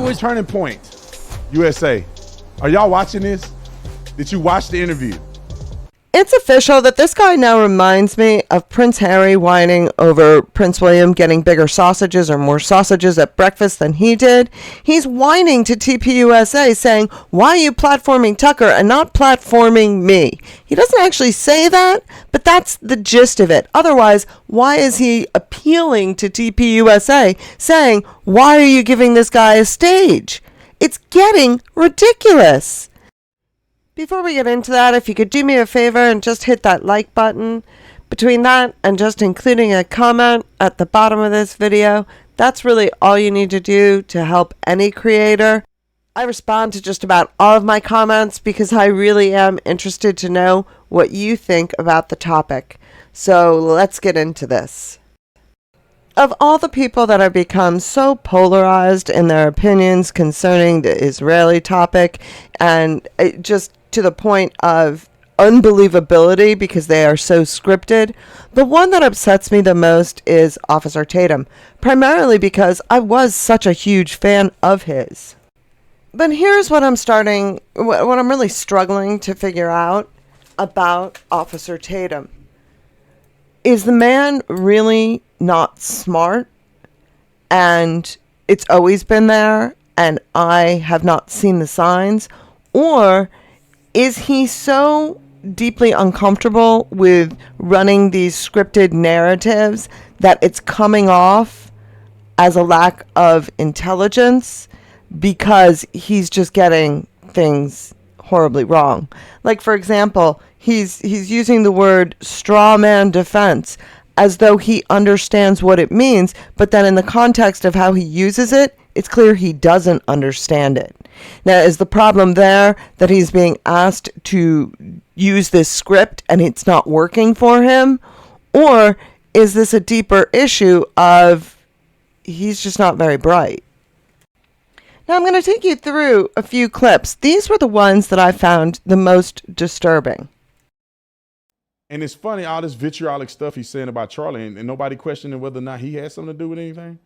was Turning Point USA. Are y'all watching this? Did you watch the interview? It's official that this guy now reminds me of Prince Harry whining over Prince William getting bigger sausages or more sausages at breakfast than he did. He's whining to TPUSA saying, why are you platforming Tucker and not platforming me? He doesn't actually say that, but that's the gist of it. Otherwise, why is he appealing to TPUSA saying, why are you giving this guy a stage? It's getting ridiculous. Before we get into that, if you could do me a favor and just hit that like button. Between that and just including a comment at the bottom of this video, that's really all you need to do to help any creator. I respond to just about all of my comments because I really am interested to know what you think about the topic. So let's get into this. Of all the people that have become so polarized in their opinions concerning the Israeli topic, and just to the point of unbelievability because they are so scripted, the one that upsets me the most is Officer Tatum, primarily because I was such a huge fan of his. But here's what what I'm really struggling to figure out about Officer Tatum. Is the man really not smart? And it's always been there and I have not seen the signs? Or is he so deeply uncomfortable with running these scripted narratives that it's coming off as a lack of intelligence because he's just getting things horribly wrong? Like, for example, he's using the word straw man defense as though he understands what it means, but then in the context of how he uses it, it's clear he doesn't understand it. Now, is the problem there that he's being asked to use this script and it's not working for him? Or is this a deeper issue of he's just not very bright? Now, I'm going to take you through a few clips. These were the ones that I found the most disturbing. And it's funny, all this vitriolic stuff he's saying about Charlie, and nobody questioning whether or not he had something to do with anything.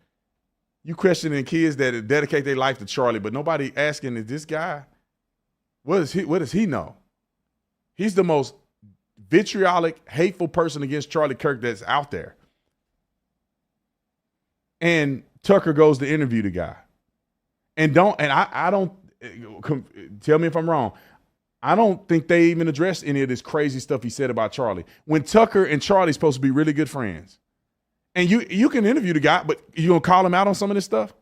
You questioning kids that dedicate their life to Charlie, but nobody asking, is this guy, what does he know? He's the most vitriolic, hateful person against Charlie Kirk that's out there. And Tucker goes to interview the guy. And I don't, tell me if I'm wrong, I don't think they even addressed any of this crazy stuff he said about Charlie. When Tucker and Charlie's supposed to be really good friends. And you can interview the guy, but you gonna call him out on some of this stuff?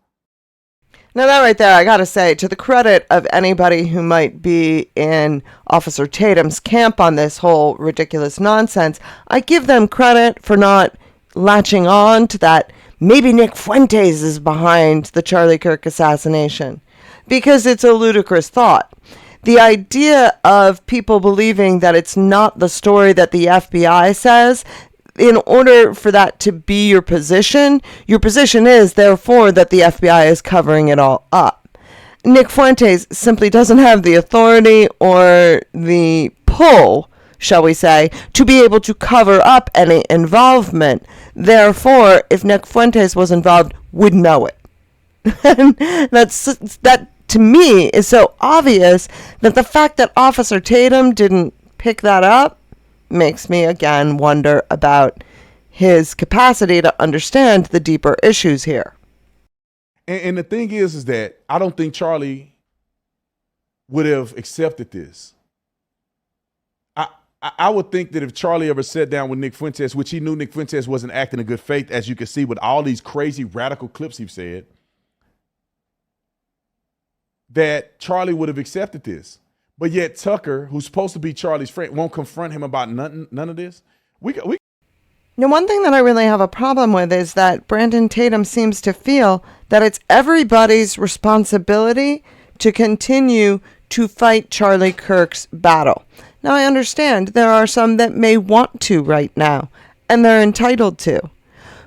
Now that right there, I gotta say, to the credit of anybody who might be in Officer Tatum's camp on this whole ridiculous nonsense, I give them credit for not latching on to that maybe Nick Fuentes is behind the Charlie Kirk assassination, because it's a ludicrous thought. The idea of people believing that it's not the story that the FBI says, in order for that to be your position is therefore that the FBI is covering it all up. Nick Fuentes simply doesn't have the authority or the pull, shall we say, to be able to cover up any involvement. Therefore, if Nick Fuentes was involved, would know it. And that to me is so obvious that the fact that Officer Tatum didn't pick that up makes me again wonder about his capacity to understand the deeper issues here. And the thing is that I don't think Charlie would have accepted this. I would think that if Charlie ever sat down with Nick Fuentes, which he knew Nick Fuentes wasn't acting in good faith, as you can see with all these crazy radical clips he's said, that Charlie would have accepted this. But yet Tucker, who's supposed to be Charlie's friend, won't confront him about none of this. Now, one thing that I really have a problem with is that Brandon Tatum seems to feel that it's everybody's responsibility to continue to fight Charlie Kirk's battle. Now, I understand there are some that may want to right now, and they're entitled to.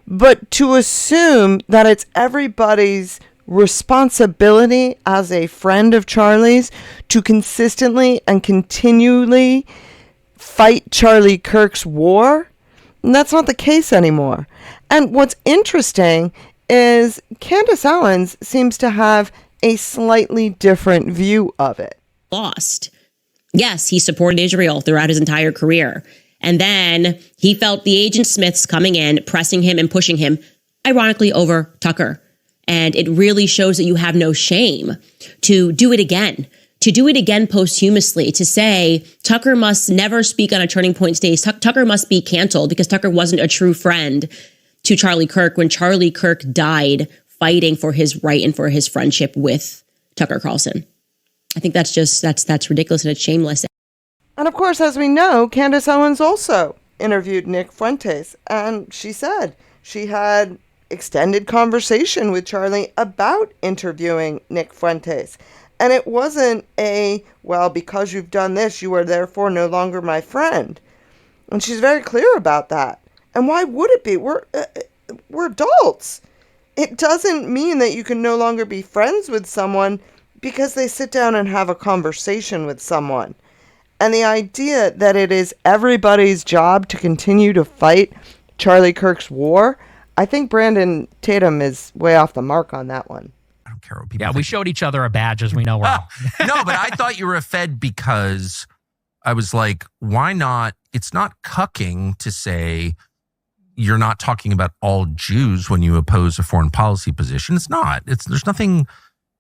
But to assume that it's everybody's responsibility as a friend of Charlie's to consistently and continually fight Charlie Kirk's war, that's not the case anymore. And what's interesting is Candace Owens seems to have a slightly different view of it. Lost. Yes, he supported Israel throughout his entire career. And then he felt the Agent Smiths coming in, pressing him and pushing him, ironically, over Tucker. And it really shows that you have no shame to do it again. To do it again posthumously, to say Tucker must never speak on a Turning Point stage. Tucker must be canceled because Tucker wasn't a true friend to Charlie Kirk when Charlie Kirk died fighting for his right and for his friendship with Tucker Carlson. I think that's ridiculous and it's shameless. And of course, as we know, Candace Owens also interviewed Nick Fuentes, and she said she had extended conversation with Charlie about interviewing Nick Fuentes. And it wasn't well, because you've done this, you are therefore no longer my friend. And she's very clear about that. And why would it be? We're adults. It doesn't mean that you can no longer be friends with someone because they sit down and have a conversation with someone. And the idea that it is everybody's job to continue to fight Charlie Kirk's war, I think Brandon Tatum is way off the mark on that one. I don't care what people think. We showed each other a badge as we know well. No, but I thought you were a Fed because I was like, why not? It's not cucking to say you're not talking about all Jews when you oppose a foreign policy position. It's not. There's nothing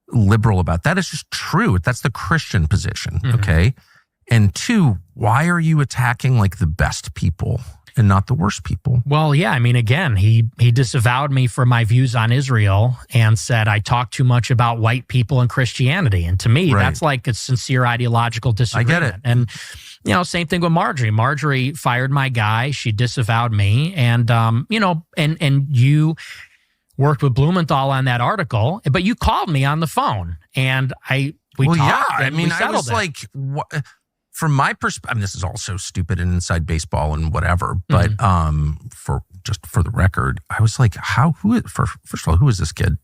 liberal about that. It's just true. That's the Christian position. Mm-hmm. Okay. And two, why are you attacking like the best people and not the worst people? Well, yeah. I mean, again, he disavowed me for my views on Israel and said I talk too much about white people and Christianity. And to me, that's like a sincere ideological disagreement. I get it. And, same thing with Marjorie. Marjorie fired my guy. She disavowed me. And, and you worked with Blumenthal on that article, but you called me on the phone and we talked. Yeah, I mean, I was like, what? From my perspective, this is all so stupid and inside baseball and whatever, but for the record, I was like, first of all, who is this kid?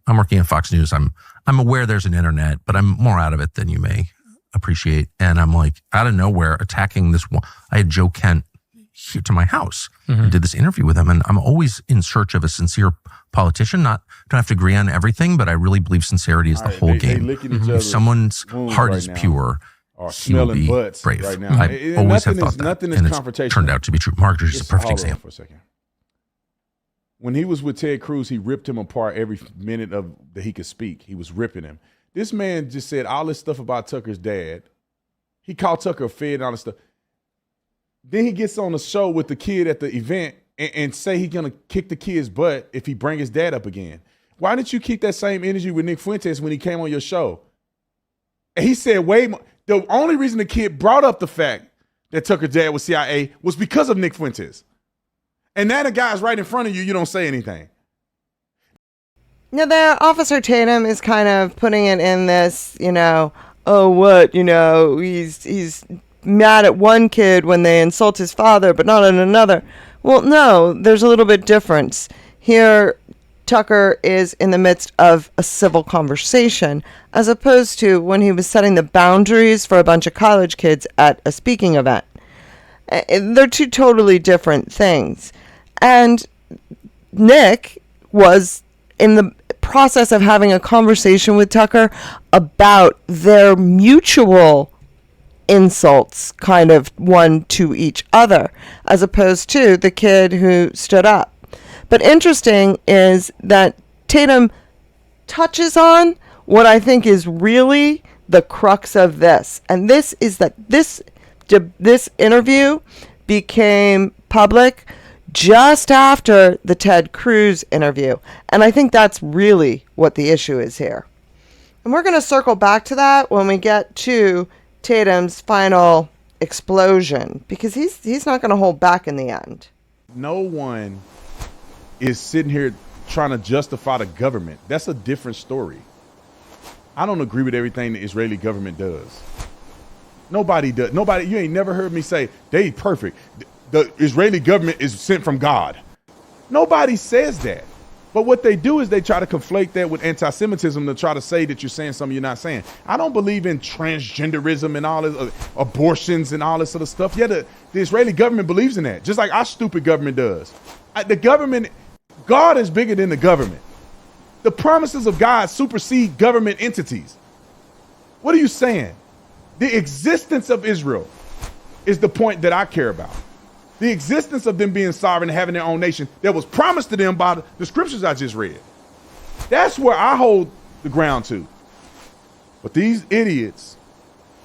I'm working at Fox News. I'm aware there's an internet, but I'm more out of it than you may appreciate. And I'm like, out of nowhere, attacking this one. I had Joe Kent here to my house and did this interview with him. And I'm always in search of a sincere politician. Don't have to agree on everything, but I really believe sincerity is the whole game. If someone's heart is pure, he will be brave. Right now. I always have thought that, and it's turned out to be true. Marjorie's a perfect example. For a second. When he was with Ted Cruz, he ripped him apart every minute that he could speak. He was ripping him. This man just said all this stuff about Tucker's dad. He called Tucker a fed and all this stuff. Then he gets on the show with the kid at the event and say he's going to kick the kid's butt if he bring his dad up again. Why didn't you keep that same energy with Nick Fuentes when he came on your show? And he said way more. The only reason the kid brought up the fact that Tucker's dad was CIA was because of Nick Fuentes. And now the guy's right in front of you, you don't say anything. Now, there, Officer Tatum is kind of putting it in this, he's mad at one kid when they insult his father, but not at another. Well, no, there's a little bit difference. Here, Tucker is in the midst of a civil conversation, as opposed to when he was setting the boundaries for a bunch of college kids at a speaking event. They're two totally different things. And Nick was in the process of having a conversation with Tucker about their mutual insults, kind of one to each other, as opposed to the kid who stood up. But interesting is that Tatum touches on what I think is really the crux of this. And this is that this interview became public just after the Ted Cruz interview. And I think that's really what the issue is here. And we're going to circle back to that when we get to Tatum's final explosion, because he's not going to hold back in the end. No one is sitting here trying to justify the government. That's a different story. I don't agree with everything the Israeli government does. Nobody does. Nobody, you ain't never heard me say, they perfect. The Israeli government is sent from God. Nobody says that. But what they do is they try to conflate that with anti-Semitism to try to say that you're saying something you're not saying. I don't believe in transgenderism and all this, abortions and all this other stuff. Yeah, the Israeli government believes in that, just like our stupid government does. The government, God is bigger than the government. The promises of God supersede government entities. What are you saying? The existence of Israel is the point that I care about. The existence of them being sovereign and having their own nation that was promised to them by the scriptures I just read. That's where I hold the ground to. But these idiots,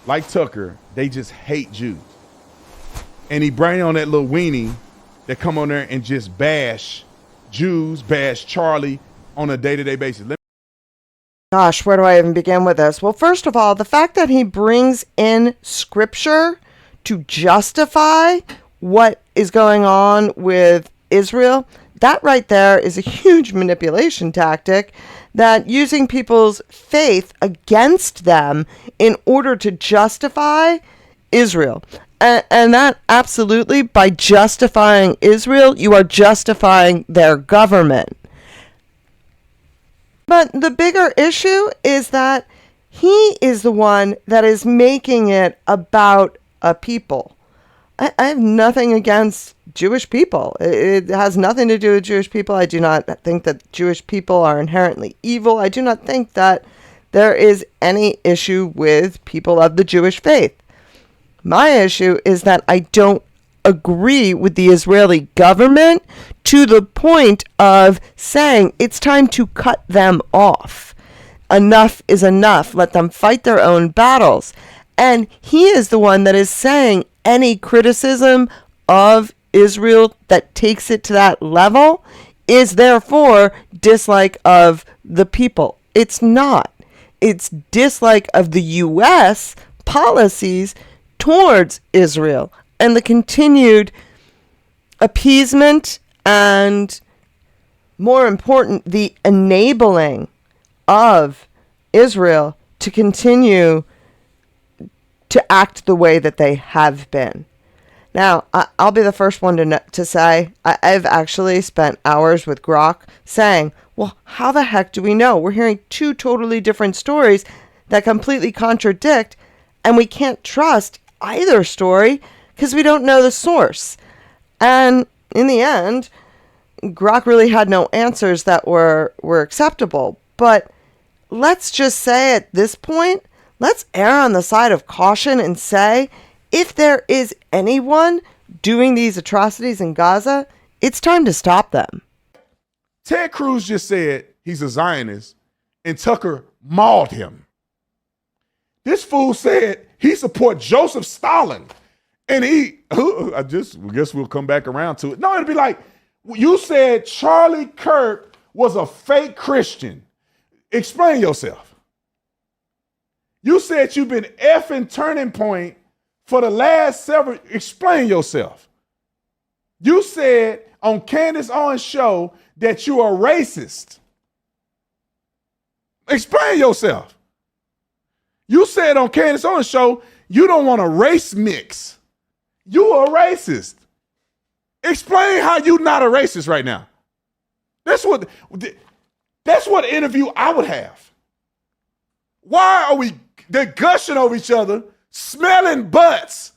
like Tucker, they just hate Jews. And he bring on that little weenie that come on there and just bash Jews, bash Charlie on a day-to-day basis. Gosh, where do I even begin with this? Well, first of all, the fact that he brings in scripture to justify what is going on with Israel, that right there is a huge manipulation tactic, that using people's faith against them in order to justify Israel. And that absolutely, by justifying Israel, you are justifying their government. But the bigger issue is that he is the one that is making it about a people. I have nothing against Jewish people. It has nothing to do with Jewish people. I do not think that Jewish people are inherently evil. I do not think that there is any issue with people of the Jewish faith. My issue is that I don't agree with the Israeli government to the point of saying it's time to cut them off. Enough is enough. Let them fight their own battles. And he is the one that is saying any criticism of Israel that takes it to that level is therefore dislike of the people. It's not. It's dislike of the U.S. policies towards Israel and the continued appeasement and, more important, the enabling of Israel to continue to act the way that they have been. Now, I'll be the first one to say, I've actually spent hours with Grok saying, well, how the heck do we know? We're hearing two totally different stories that completely contradict, and we can't trust either story because we don't know the source. And in the end, Grok really had no answers that were acceptable. But let's just say at this point, let's err on the side of caution and say, if there is anyone doing these atrocities in Gaza, it's time to stop them. Ted Cruz just said he's a Zionist, and Tucker mauled him. This fool said he supports Joseph Stalin, and I guess we'll come back around to it. No, it'd be like, you said Charlie Kirk was a fake Christian. Explain yourself. You said you've been effing Turning Point for the last several. Explain yourself. You said on Candace Owens' show that you are racist. Explain yourself. You said on Candace Owens' show you don't want a race mix. You are racist. Explain how you not a racist right now. That's what interview I would have. Why are they're gushing over each other, smelling butts?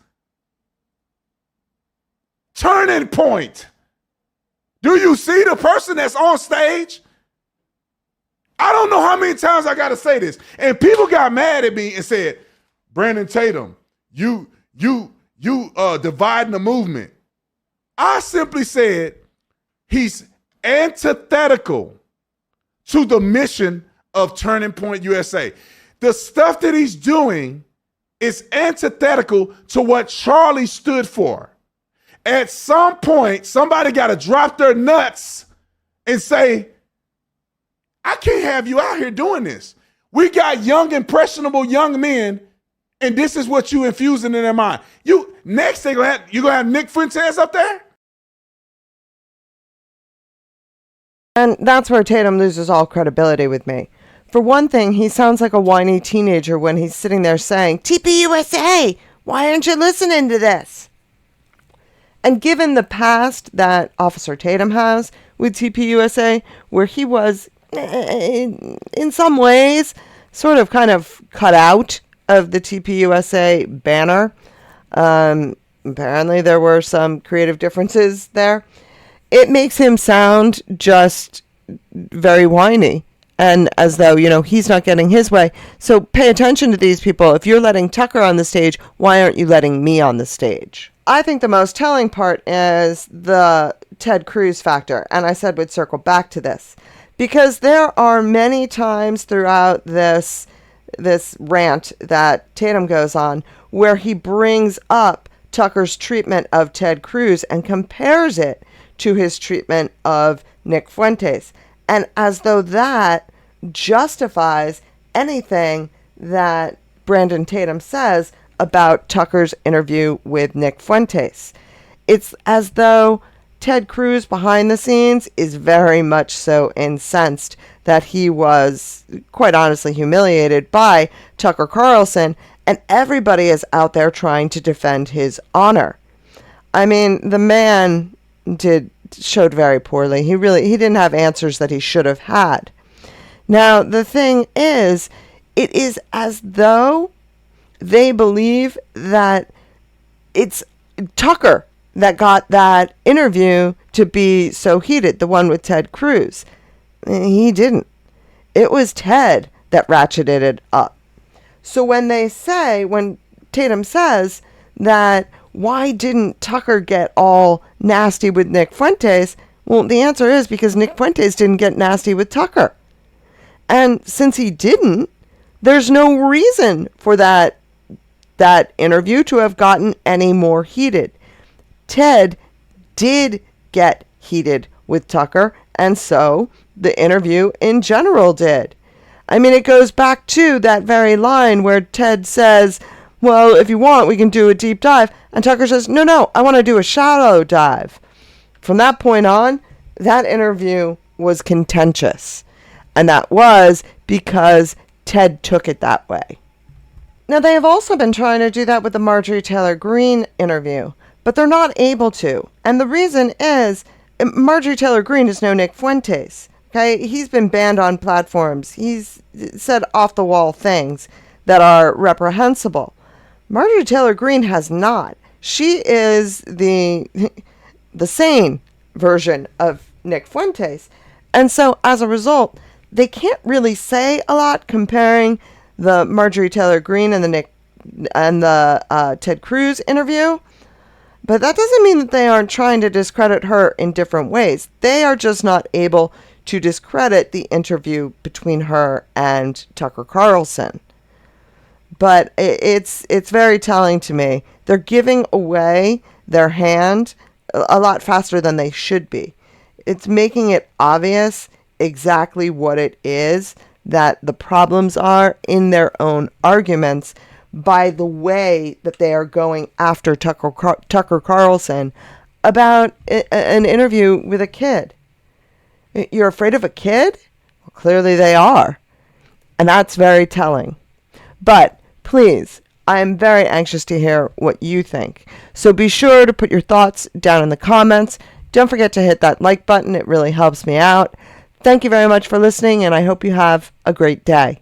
Turning Point. Do you see the person that's on stage? I don't know how many times I got to say this. And people got mad at me and said, Brandon Tatum, you dividing the movement. I simply said he's antithetical to the mission of Turning Point USA. The stuff that he's doing is antithetical to what Charlie stood for. At some point, somebody got to drop their nuts and say, I can't have you out here doing this. We got young, impressionable young men, and this is what you infusing in their mind. Next, you're gonna have Nick Fuentes up there? And that's where Tatum loses all credibility with me. For one thing, he sounds like a whiny teenager when he's sitting there saying, TPUSA, why aren't you listening to this? And given the past that Officer Tatum has with TPUSA, where he was, in some ways, sort of kind of cut out of the TPUSA banner. Apparently there were some creative differences there. It makes him sound just very whiny. And as though, he's not getting his way. So pay attention to these people. If you're letting Tucker on the stage, why aren't you letting me on the stage? I think the most telling part is the Ted Cruz factor. And I said we'd circle back to this. Because there are many times throughout this rant that Tatum goes on where he brings up Tucker's treatment of Ted Cruz and compares it to his treatment of Nick Fuentes. And as though that justifies anything that Brandon Tatum says about Tucker's interview with Nick Fuentes. It's as though Ted Cruz behind the scenes is very much so incensed that he was, quite honestly, humiliated by Tucker Carlson, and everybody is out there trying to defend his honor. I mean, the man showed very poorly. He didn't have answers that he should have had. Now, the thing is, it is as though they believe that it's Tucker that got that interview to be so heated, the one with Ted Cruz. He didn't. It was Ted that ratcheted it up. So when Tatum says that, why didn't Tucker get all nasty with Nick Fuentes? Well, the answer is because Nick Fuentes didn't get nasty with Tucker. And since he didn't, there's no reason for that interview to have gotten any more heated. Ted did get heated with Tucker, and so the interview in general did. I mean, it goes back to that very line where Ted says, well, if you want, we can do a deep dive. And Tucker says, no, I want to do a shallow dive. From that point on, that interview was contentious. And that was because Ted took it that way. Now, they have also been trying to do that with the Marjorie Taylor Greene interview, but they're not able to. And the reason is Marjorie Taylor Greene is no Nick Fuentes. Okay, he's been banned on platforms. He's said off-the-wall things that are reprehensible. Marjorie Taylor Greene has not. She is the sane version of Nick Fuentes. And so, as a result, they can't really say a lot comparing the Marjorie Taylor Greene and the Ted Cruz interview. But that doesn't mean that they aren't trying to discredit her in different ways. They are just not able to discredit the interview between her and Tucker Carlson. But it's very telling to me. They're giving away their hand a lot faster than they should be. It's making it obvious exactly what it is that the problems are in their own arguments by the way that they are going after Tucker Carlson about an interview with a kid. You're afraid of a kid? Well, clearly they are. And that's very telling. But please, I am very anxious to hear what you think. So be sure to put your thoughts down in the comments. Don't forget to hit that like button. It really helps me out. Thank you very much for listening, and I hope you have a great day.